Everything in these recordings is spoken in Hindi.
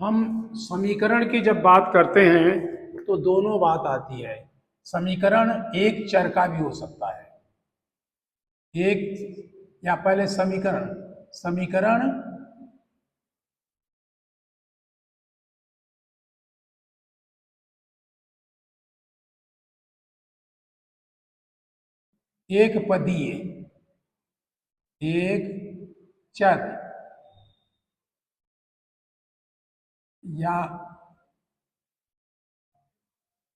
हम समीकरण की जब बात करते हैं तो दोनों बात आती है। समीकरण एक चर का भी हो सकता है। एक या पहले समीकरण समीकरण एक पदीय, एक चर या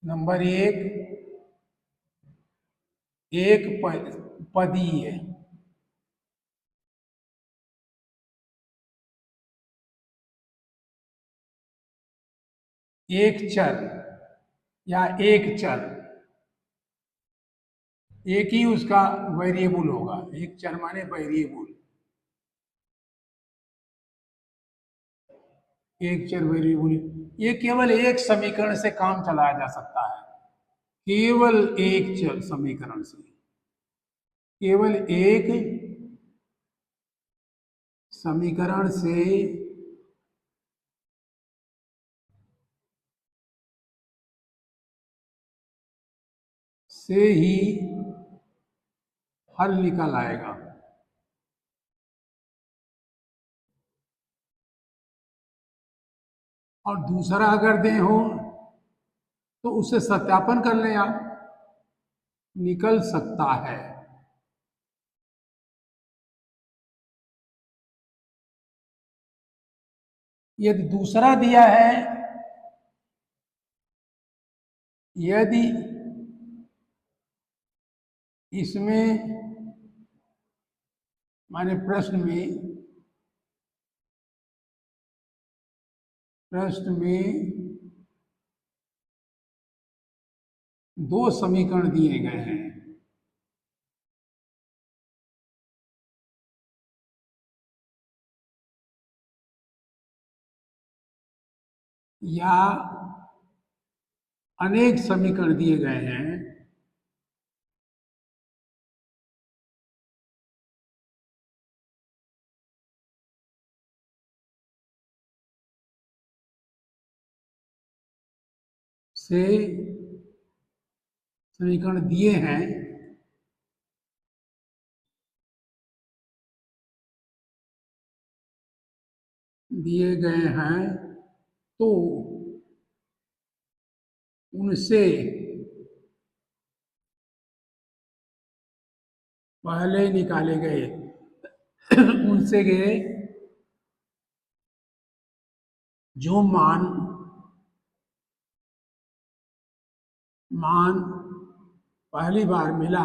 नंबर एक पदीय, एक चर या एक चर, एक ही उसका वेरिएबल होगा। एक चर माने वेरिएबल, एक चर वेरिएबल। ये केवल एक समीकरण से काम चलाया जा सकता है। केवल एक चर समीकरण से, केवल एक समीकरण से ही हल निकल आएगा। और दूसरा अगर दें हो तो उससे सत्यापन कर लें आप, निकल सकता है। यदि दूसरा दिया है, यदि इसमें माने प्रश्न में दो समीकरण दिए गए हैं, या अनेक समीकरण दिए गए हैं, से समीकरण दिए हैं, दिए गए हैं, तो उनसे पहले निकाले गए उनसे गए जो मान पहली बार मिला,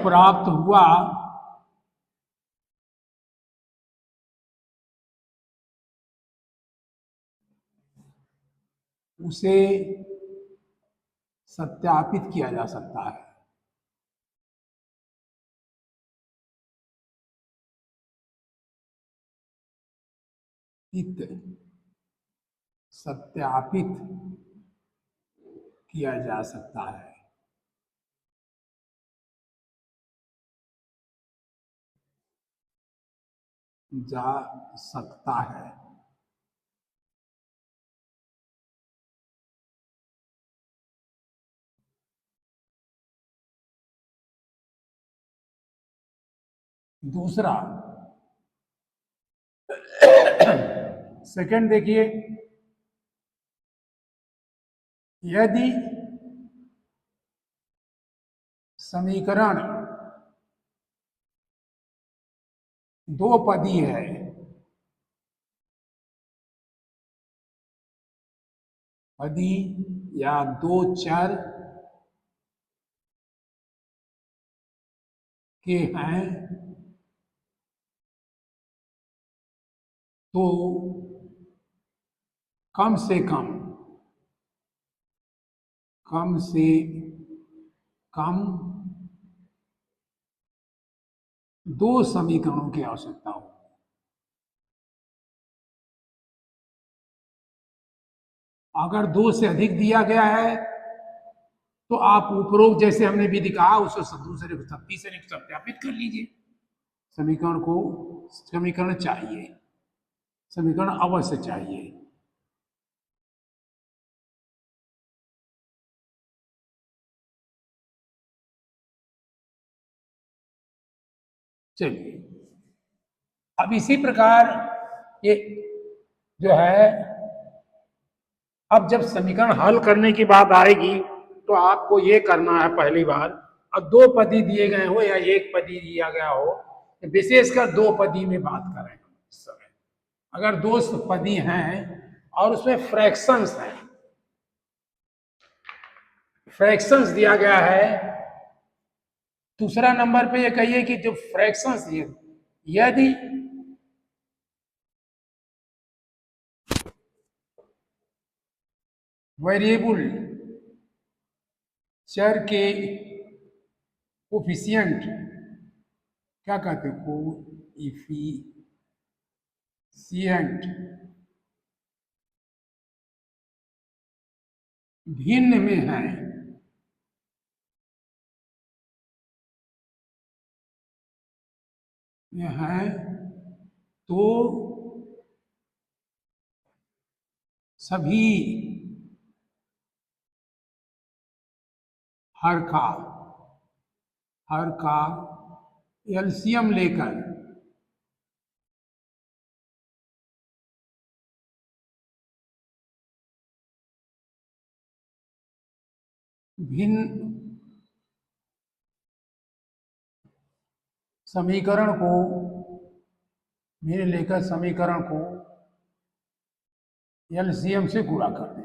प्राप्त हुआ, उसे सत्यापित किया जा सकता है। सत्यापित किया जा सकता है। जा सकता है। दूसरा सेकंड देखिए, यदि समीकरण दो पदी है, पदी या दो चर के हैं, तो कम से कम दो समीकरणों की आवश्यकता हो। अगर दो से अधिक दिया गया है तो आप उपरोक्त जैसे हमने भी दिखा उसको दूसरे तीसरे को सत्यापित कर लीजिए। समीकरण चाहिए, समीकरण अवश्य चाहिए। चलिए, अब इसी प्रकार ये जो है, अब जब समीकरण हल करने की बात आएगी तो आपको ये करना है पहली बार, अब दो पदी दिए गए हो या एक पदी दिया गया हो, विशेषकर दो पदी में बात करें इस समय। अगर दो पदी हैं और उसमें फ्रैक्शंस हैं, फ्रैक्शंस दिया गया है, दूसरा नंबर पे ये कहिए कि जो फ्रैक्शंस यदि वेरिएबल चर के कोफिशिएंट, क्या कहते हैं, कोइफिशिएंट भिन्न में है, तो सभी हर का एलसीएम लेकर भिन्न समीकरण को भिन्न लेकर समीकरण को एलसीएम से गुणा कर दें।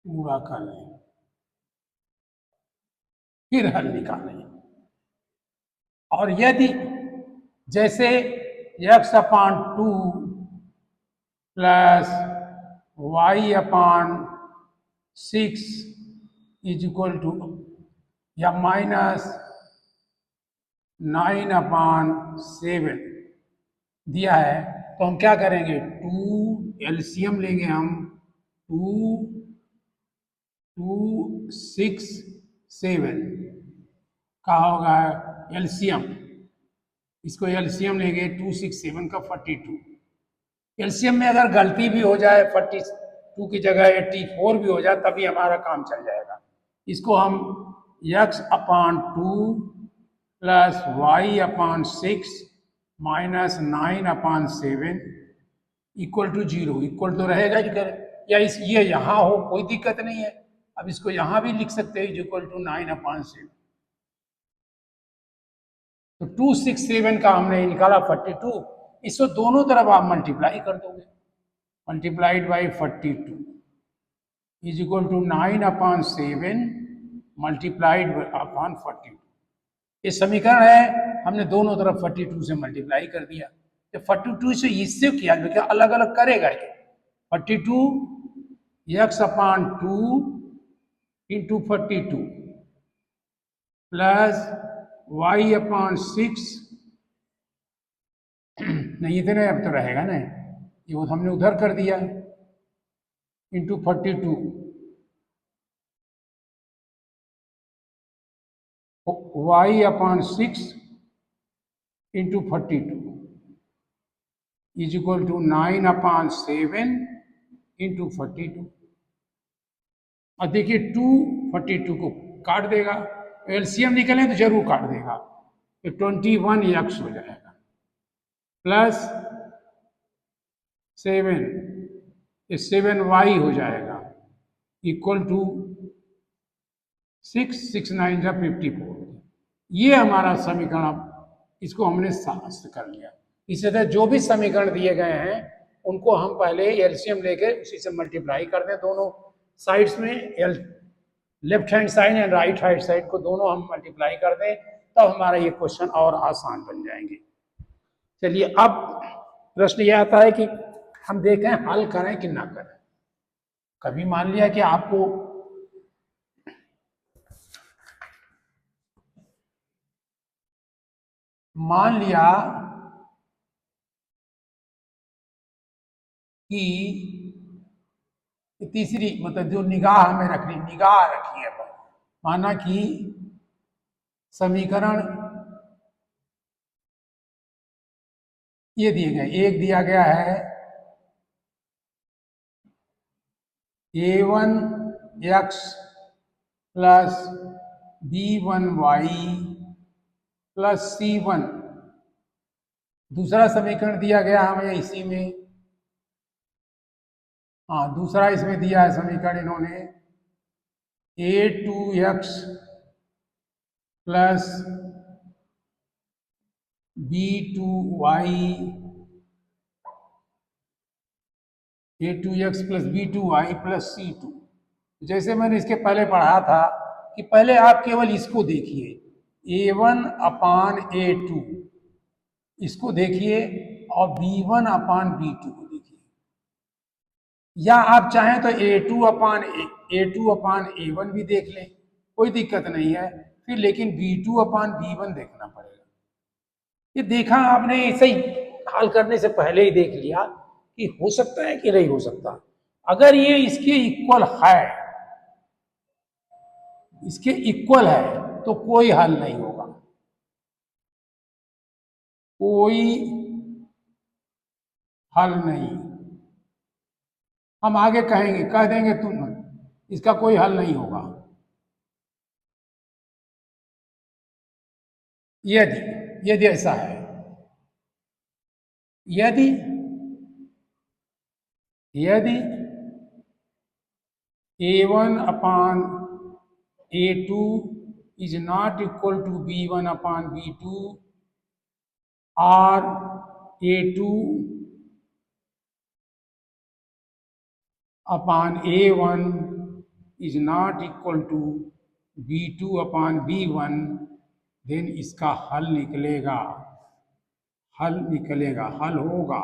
गुणा कर लें, फिर हल निकालें। और यदि जैसे x upon 2 plus y upon 6 is equal to या माइनस 9 अपान 7 दिया है, तो हम क्या करेंगे, 2 एलसीएम लेंगे हम, 2 2 6 7 का होगा एलसीएम, इसको एलसीएम लेंगे 2 6 7 का 42। एलसीएम में अगर गलती भी हो जाए 42 की जगह 84 भी हो जाए तभी हमारा काम चल जाएगा। इसको हम x upon 2 plus y upon 6 minus 9 upon 7 equal to 0, equal तो रहेगा ही कर, या ये यहाँ हो कोई दिक्कत नहीं है, अब इसको यहाँ भी लिख सकते हैं इक्वल टू 9 अपान 7। तो 2 6 7 का हमने निकाला 42, इसको दोनों तरफ आप मल्टीप्लाई कर दोगे, multiplied by 42 is equal to 9 upon 7 multiplied upon 42। ये समीकरण है, हमने दोनों तरफ 42 से मल्टीप्लाई कर दिया। तो 42 से इससे किया क्या अलग अलग करेगा ये, 42 x upon 2 into 42 plus y upon 6 नहीं इतने अब तो रहेगा ना, ये वो हमने उधर कर दिया, into 42 y upon 6 into 42 is equal to 9 upon 7 into 42। और देखिए 2 42 को काट देगा, एलसीएम निकले तो जरूर काट देगा, तो 21x हो जाएगा प्लस 7, ये 7y हो जाएगा इक्वल टू 6 6 9 जा 54। ये हमारा समीकरण, इसको हमने साबित कर लिया। इसी तरह जो भी समीकरण दिए गए हैं उनको हम पहले एलसीएम लेके उसी से मल्टीप्लाई कर दें, दोनों साइड्स में left hand side and right hand side को दोनों हम मल्टीप्लाई कर दें, तब हमारा ये क्वेश्चन और आसान बन जाएंगे। चलिए, अब प्रश्न ये आता है कि हम देखें हल करें कि ना करें। कभी मान लिया कि आपको मान लिया कि तीसरी मतलब जो निगाह हमें रखनी, निगाह रखी है पर माना कि समीकरण ये दिए गए, एक दिया गया है a1x plus b1y plus c1, दूसरा समीकरण दिया गया हमें इसी में, हाँ दूसरा इसमें दिया है समीकरण इन्होंने a2x plus b2y, a2x plus b2y plus c2। जैसे मैंने इसके पहले पढ़ा था कि पहले आप केवल इसको देखिए a1 अपान a2, इसको देखिए और b1 अपान b2 को देखिए, या आप चाहें तो a2 अपान a1 भी देख लें, कोई दिक्कत नहीं है फिर, लेकिन b2 अपान b1 देखना पड़ेगा। ये देखा आपने ऐसे ही हल करने से पहले ही देख लिया कि हो सकता है कि नहीं हो सकता। अगर ये इसके इक्वल है, इसके इक्वल है तो कोई हल नहीं होगा, कोई हल नहीं। हम आगे कहेंगे, कह देंगे तुम इसका कोई हल नहीं होगा। यदि यदि ऐसा है, यदि यदि a1 upon a2 is not equal to b1 upon b2 और a2 upon a1 is not equal to b2 upon b1, then इसका हल निकलेगा, हल निकलेगा, हल होगा।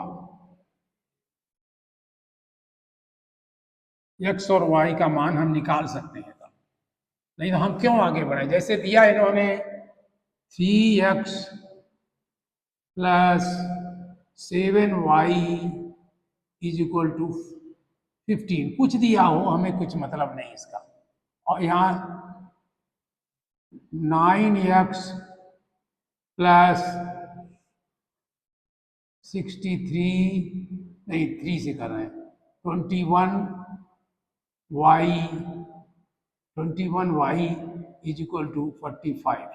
x और y का मान हम निकाल सकते हैं तब, नहीं तो हम क्यों आगे बढ़े। जैसे दिया इन्होंने 3x plus 7y is equal to 15, कुछ दिया हो हमें कुछ मतलब नहीं इसका, और यहाँ 9x प्लस 63, नहीं 3 से कर रहे हैं, 21y इज इक्वल टू 45।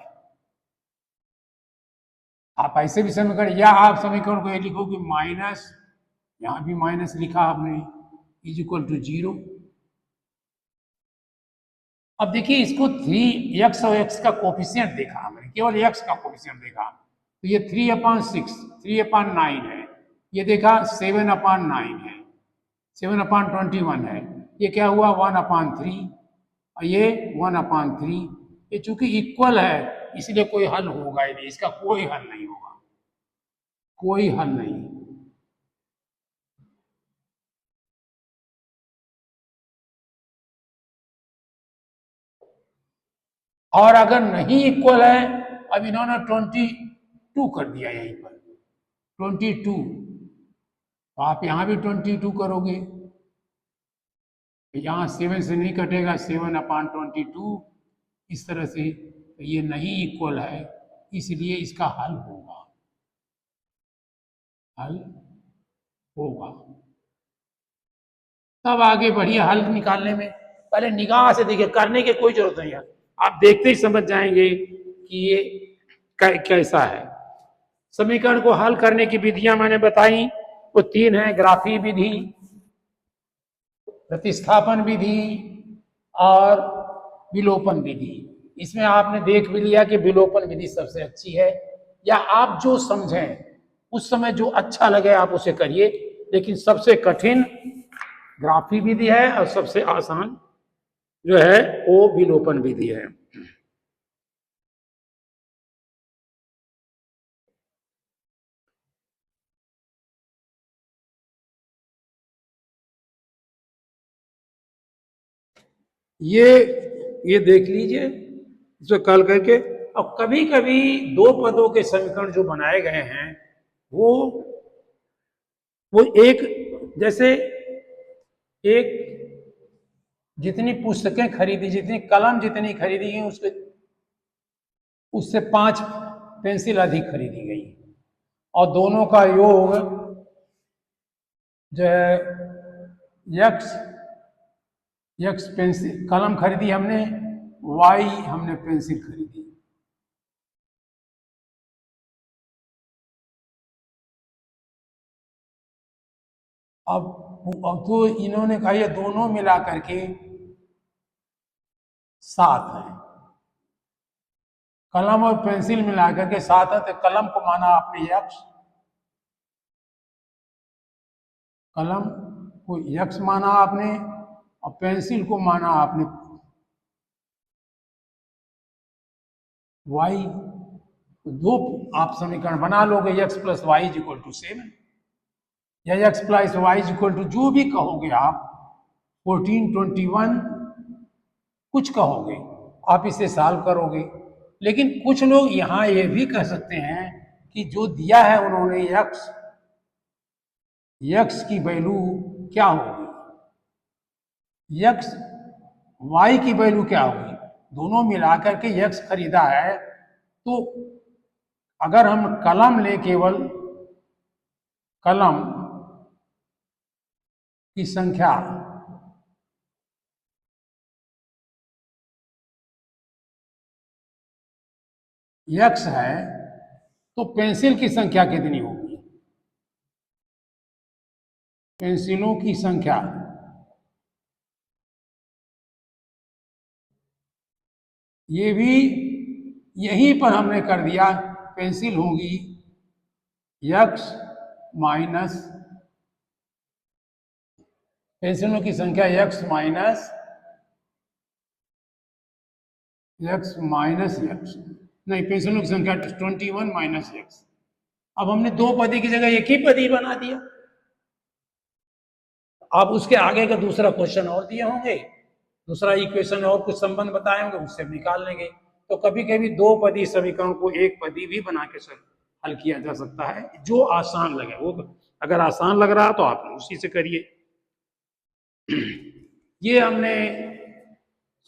आप ऐसे भी समीकरण, या आप समीकरण को ये लिखो कि माइनस, यहां भी माइनस लिखा आपने, इज इक्वल टू 0। अब देखिए इसको 3x और x का कोफिशिएंट देखा हमने, केवल x का कोफिशिएंट देखा, तो ये 3/6, 3/9 है, ये देखा 7/9 है, 7/21 है, ये क्या हुआ 1/3, और ये 1/3। ये चूंकि इक्वल है इसलिए कोई हल होगा ही नहीं, इसका कोई हल नहीं होगा, कोई हल नहीं। और अगर नहीं इक्वल है, अब इन्होंने 22 कर दिया यहीं पर 22, तो आप यहां भी 22 करोगे, यहां 7 से नहीं कटेगा, 7/22 इस तरह से, तो ये नहीं इक्वल है इसलिए इसका हल होगा, हल होगा। तब आगे बढ़िए हल निकालने में, पहले निगाह से देखिए, करने की कोई जरूरत नहीं है, आप देखते ही समझ जाएंगे कि ये कैसा है। समीकरण को हल करने की विधियां मैंने बताई, वो 3 है, ग्राफी विधि, प्रतिस्थापन विधि और विलोपन विधि। इसमें आपने देख भी लिया कि विलोपन विधि सबसे अच्छी है, या आप जो समझें उस समय जो अच्छा लगे आप उसे करिए, लेकिन सबसे कठिन ग्राफी विधि है और सबसे आसान जो है वो विलोपन विधि है। ये देख लीजिए इसको कल करके। और कभी कभी दो पदों के समीकरण जो बनाए गए हैं वो एक जैसे एक जितनी पुस्तकें खरीदी, जितनी कलम जितनी खरीदी गई, उससे 5 पेंसिल अधिक खरीदी गई, और दोनों का योग जो है यक्स पेंसिल कलम खरीदी हमने, वाई हमने पेंसिल खरीदी। अब तो इन्होंने कहा ये दोनों मिला करके 7 है, कलम और पेंसिल मिला करके 7 है, तो कलम को माना आपने यक्स, कलम को यक्स माना आपने, और पेंसिल को माना आपने वाई। तो दो आप समीकरण बना लोगे, x plus y is equal to 7, या x plus y is equal to जो भी कहोगे आप, 14, 21 कुछ कहोगे, आप इसे सॉल्व करोगे। लेकिन कुछ लोग यहां ये भी कह सकते हैं कि जो दिया है उन्होंने यक्स की वैल्यू क्या होगी, यक्स वाई की वैल्यू क्या होगी, दोनों मिलाकर के यक्स खरीदा है। तो अगर हम कलम ले, केवल कलम की संख्या यक्स है, तो पेंसिल की संख्या कितनी होगी, पेंसिलों की संख्या ये भी यहीं पर हमने कर दिया, पेंसिल होगी यक्स माइनस, पेंसिलों की संख्या यक्स माइनस यक्स नहीं, पेंसिलों की संख्या 21 माइनस यक्स। अब हमने दो पदी की जगह एक ही पदी बना दिया। अब उसके आगे का दूसरा क्वेश्चन और दिए होंगे, दूसरा इक्वेशन और कुछ संबंध बताए होंगे, उससे निकाल लेंगे। तो कभी कभी दो पदी समीकरण को एक पदी भी बना के हल किया जा सकता है, जो आसान लगे। वो अगर आसान लग रहा तो आप उसी से करिए। ये हमने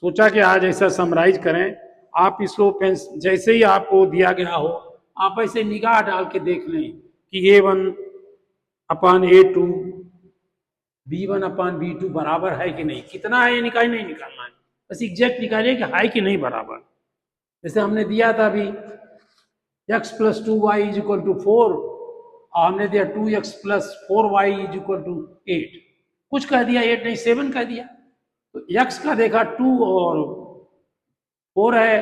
सोचा कि आज ऐसा समराइज करें। आप इसको जैसे ही आपको दिया गया हो, आप ऐसे निगाह डाल के देख लें कि A1 upon A2 B1 upon B2 बराबर है कि नहीं। कितना है ये नहीं निकालना है, बस एग्जैक्ट निकालिए कि है कि नहीं बराबर। जैसे हमने दिया था अभी x plus 2y is equal to 4, और हमने दिया 2x plus 4y is equal to 8। कुछ कह दिया 8 नहीं 7 कह दिया। तो x का देखा 2 और 4 है,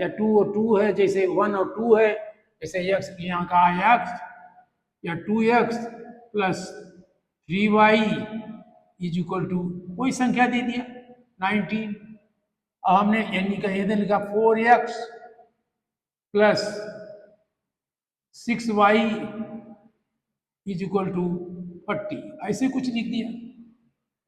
या 2 और 2 है, जैसे 1 और 2 है, जैसे x यहाँ का x या 2x plus 3y is equal to कोई संख्या दे दिया 19। अब हमने यानी का ये लिखा 4x plus 6y is equal to 40, ऐसे कुछ लिख दिया।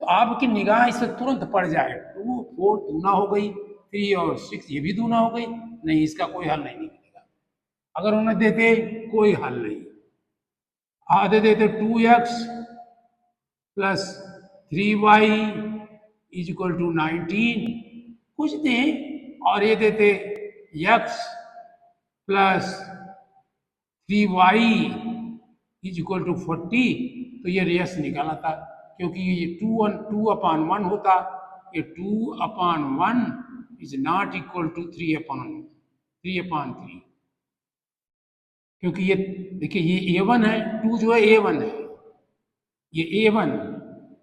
तो आपकी निगाह इससे तुरंत पड़ जाए, 2 4 दूना हो गई, 3 और 6 ये भी दूना हो गई, नहीं इसका कोई हल नहीं निकलेगा। अगर उन्हें देते कोई हल नहीं, आधे देते 2x plus 3y is equal to 19 कुछ दें, और ये देते x plus 3y is equal to 40, तो ये रेस निकाला था। क्योंकि ये 2 अपान 1 होता, ये 2 अपान 1 इज नॉट इक्वल टू 3 अपान 3, क्योंकि ये देखिए ये A1 है, 2 जो है A1 है, ये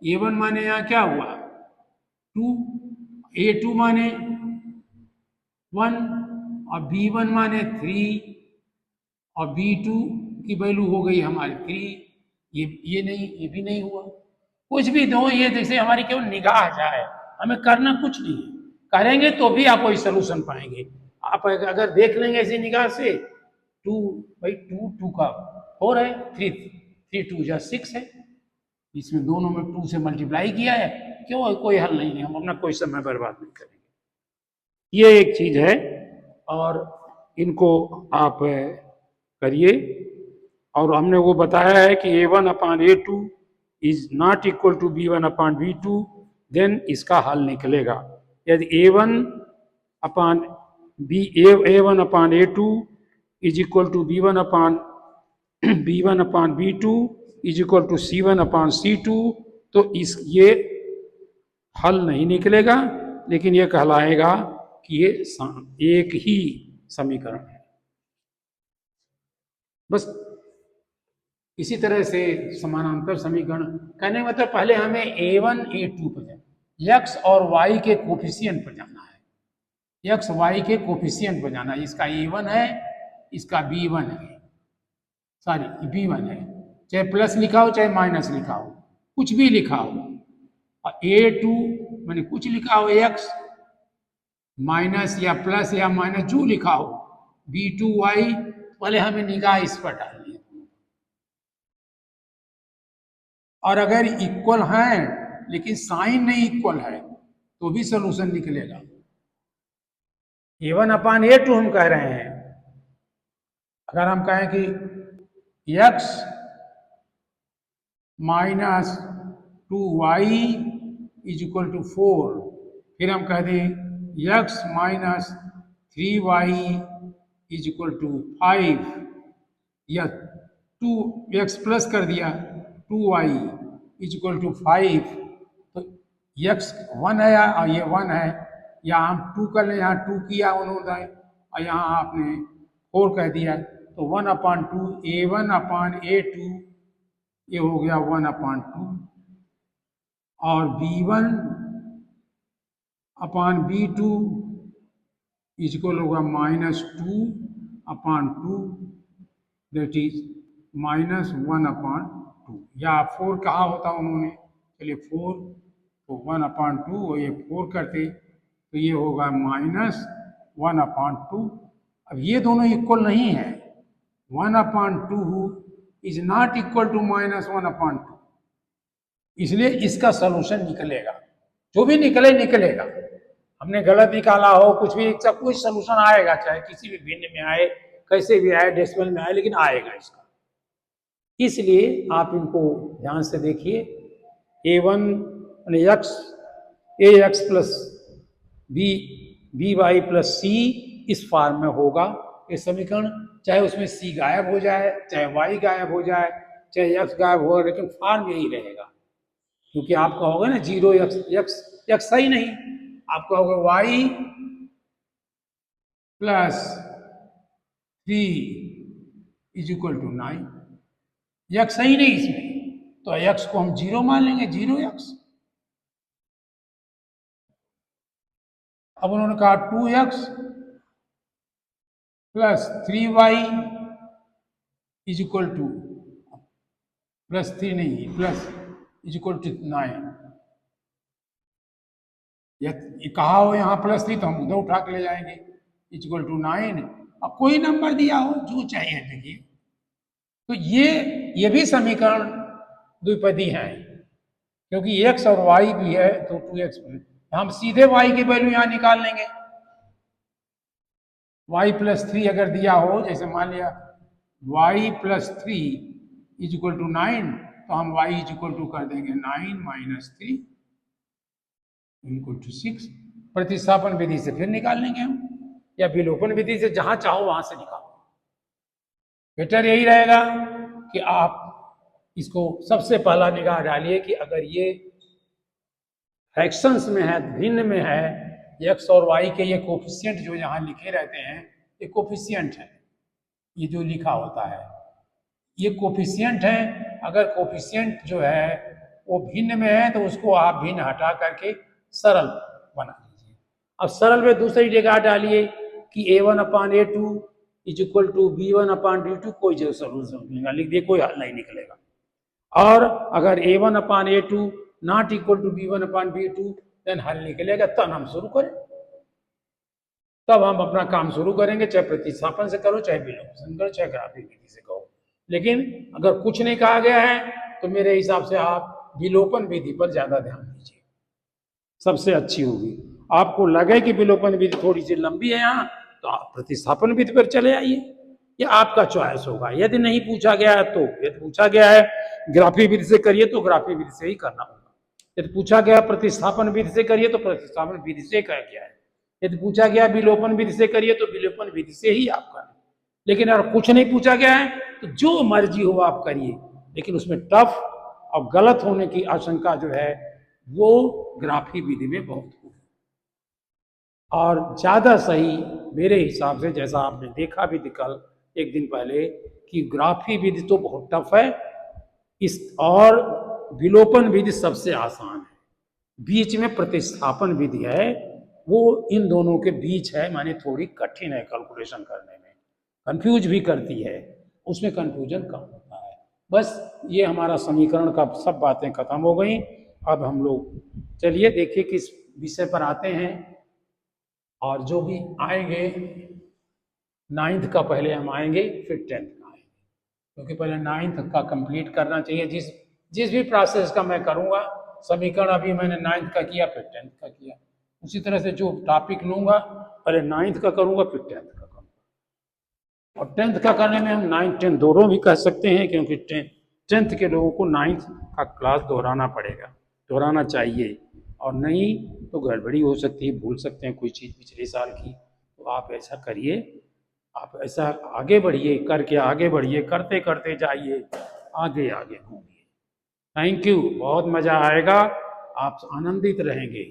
A1 माने यहाँ क्या हुआ 2, A2 माने 1, और B1 माने 3, और B2 की वैल्यू हो गई हमारी 3। ये नहीं, ये भी नहीं हुआ। कुछ भी दो, ये जैसे हमारी केवल निगाह जाए, हमें करना कुछ नहीं है। करेंगे तो भी आप वही सोल्यूशन पाएंगे। आप अगर देख लेंगे ऐसी निगाह से, 2 भाई 2 का 4 है, 3 2 जा 6 है, इसमें दोनों में 2 से मल्टीप्लाई किया है, क्यों कोई हल नहीं है, हम अपना कोई समय बर्बाद नहीं करेंगे। ये एक चीज है, और इनको आप करिए। और हमने वो बताया है कि A1 upon A2 is not equal to b1 upon b2, then इसका हल निकलेगा। यदि a1 upon a1 upon a2 is equal to b1 upon b2 is equal to c1 upon c2, तो ये हल नहीं निकलेगा, लेकिन ये कहलाएगा कि ये एक ही समीकरण है। बस इसी तरह से समानांतर समीकरण कहने का मतलब पहले हमें a1 a2 पर जाना, x और y के कोफिशिएंट पर जाना है, x y के कोफिशिएंट पर जाना है। इसका a1 है, इसका b1 है, सॉरी b1 है, चाहे प्लस लिखा हो चाहे माइनस लिखा हो, कुछ भी लिखा हो, और a2 मैंने कुछ लिखा हो x माइनस या प्लस या माइनस जो लिखा हो, b2y, पहले हमें निगाह इस पर डालनी है। और अगर इक्वल हैं लेकिन साइन नहीं इक्वल है तो भी सॉल्यूशन निकलेगा। a1 अपान a2 हम कह रहे हैं, अगर हम कहें कि x minus 2y is equal to 4, फिर हम कह दें x minus 3y is equal to 5, या 2x प्लस कर दिया 2y इज इक्वल टू 5, तो x 1 है और ये 1 है, या हम 2 कर लें, यहाँ 2 किया उन्होंने और यहाँ आपने 4 कह दिया, तो 1 अपान 2 a1 अपान a2 ये हो गया 1 अपान 2, और b1 upon b2 is equal होगा minus 2 upon 2, that is minus 1 upon 2, या 4 कहा होता उन्होंने, चलिए 4, तो 1 अपान 2 और ये 4 करते तो ये होगा माइनस 1 अपान 2। अब ये दोनों इक्वल नहीं है, 1 upon 2 is not equal to minus 1 upon 2, इसलिए इसका सॉल्यूशन निकलेगा, जो भी निकलेगा। हमने गलत निकाला हो कुछ भी, इसका कोई सॉल्यूशन आएगा, चाहे किसी भी भिन्न में आए, कैसे भी आए, डेसिमल में आए, लेकिन आएगा इसका। इसलिए आप इनको ध्यान से देखिए, a1 ax plus by plus c इस फॉर्म में होगा ये समीकरण, चाहे उसमें c गायब हो जाए, चाहे y गायब हो जाए, चाहे x गायब हो, लेकिन फॉर्म यही रहेगा। क्योंकि आपका होगा ना 0 x सही नहीं, आपका होगा y plus 3 is equal to 9, x सही नहीं इसमें, तो x को हम 0 मान लेंगे, 0x। अब उन्होंने कहा 2x plus 3y is equal to, plus 3 नहीं, प्लस इज इक्वल टू 9, ये कहा हो यहाँ प्लस 3 तो हम उधर उठा के ले जाएंगे, इज इक्वल टू 9, अब कोई नंबर दिया हो जो चाहिए देखिए। तो ये भी समीकरण द्विपदी है, क्योंकि x और y भी है, तो 2x, हम सीधे y की वैल्यू यहाँ निकाल लेंगे। y प्लस 3 अगर दिया हो, जैसे मान लिया y plus 3 is equal to 9, तो हम y इज इक्वल टू कर देंगे 9 माइनस 3 इक्वल टू 6। प्रतिस्थापन विधि से फिर निकाल लेंगे हम, या विलोपन विधि से, जहां चाहो वहां से निकालो। बेटर यही रहेगा कि आप इसको सबसे पहला निगाह डालिए कि अगर ये फ्रैक्शंस में है, भिन्न में है, x और y के ये कोफिशिएंट जो यहाँ लिखे रहते हैं, ये कोफिशिएंट है, ये जो लिखा होता है ये कोफिशिएंट है। अगर कोफिशिएंट जो है वो भिन्न में है तो उसको आप भिन्न हटा करके सरल बना लीजिए। अब सरल में दूसरी जगह डालिए कि a1 upon a2 is equal to b1 upon b2, कोई जो सॉल्यूशन निकलेगा लिख दिए, कोई हल नहीं निकलेगा। और अगर a1 upon a2 not equal to b1 upon b2, then हल निकलेगा। तब हम शुरू करें, तब हम अपना काम शुरू करेंगे, चाहे प्रतिस्थापन से करो, चाहे विलोपन करो, चाहे ग्राफिक विधि से करो। लेकिन अगर कुछ नहीं कहा गया है तो मेरे हिसाब से आप विलोपन विधि पर ज्यादा ध्यान दीजिए, सबसे अच्छी होगी। आपको लगे कि विलोपन विधि थोड़ी सी लंबी है यहाँ, तो आप प्रतिस्थापन विधि पर चले आइए, ये आपका चॉइस होगा। यदि नहीं पूछा गया है तो, यदि पूछा गया है ग्राफी विधि से करिए तो ग्राफी विधि से ही करना होगा। यदि पूछा गया प्रतिस्थापन विधि से करिए तो प्रतिस्थापन विधि से क्या है। यदि पूछा गया विलोपन विधि से करिए तो विलोपन विधि से ही आप करें। लेकिन अगर कुछ नहीं पूछा गया है तो जो मर्जी हो आप करिए, लेकिन उसमें टफ और गलत होने की आशंका जो है वो ग्राफी विधि में बहुत होगी। और ज्यादा सही मेरे हिसाब से, जैसा आपने देखा भी कल एक दिन पहले, कि ग्राफी विधि तो बहुत टफ है इस, और विलोपन विधि सबसे आसान है। बीच में प्रतिस्थापन विधि है, वो इन दोनों के बीच है, माने थोड़ी कठिन है कैलकुलेशन करने में, कंफ्यूज भी करती है, उसमें कंफ्यूजन कम होता है। बस ये हमारा समीकरण का सब बातें खत्म हो गई। अब हम लोग चलिए देखिए किस विषय पर आते हैं। और जो भी आएंगे 9th का पहले हम आएंगे, फिर 10th का आएंगे, क्योंकि पहले 9th का कंप्लीट करना चाहिए। जिस भी प्रोसेस का मैं करूँगा, समीकरण अभी मैंने 9th का किया, फिर 10th का किया, उसी तरह से जो टॉपिक लूँगा पहले 9th का करूँगा, फिर 10th का करूँगा। और 10th का करने में हम 9th 10th दोनों भी कर सकते हैं, क्योंकि 10th के लोगों को 9th का क्लास दोहराना पड़ेगा, दोहराना चाहिए, और नहीं तो गड़बड़ी हो सकती है, भूल सकते हैं कोई चीज़ पिछले साल की। तो आप ऐसा करिए, आप ऐसा आगे बढ़िए, करके आगे बढ़िए, करते करते जाइए, आगे आगे घूमिए। थैंक यू, बहुत मज़ा आएगा, आप आनंदित रहेंगे।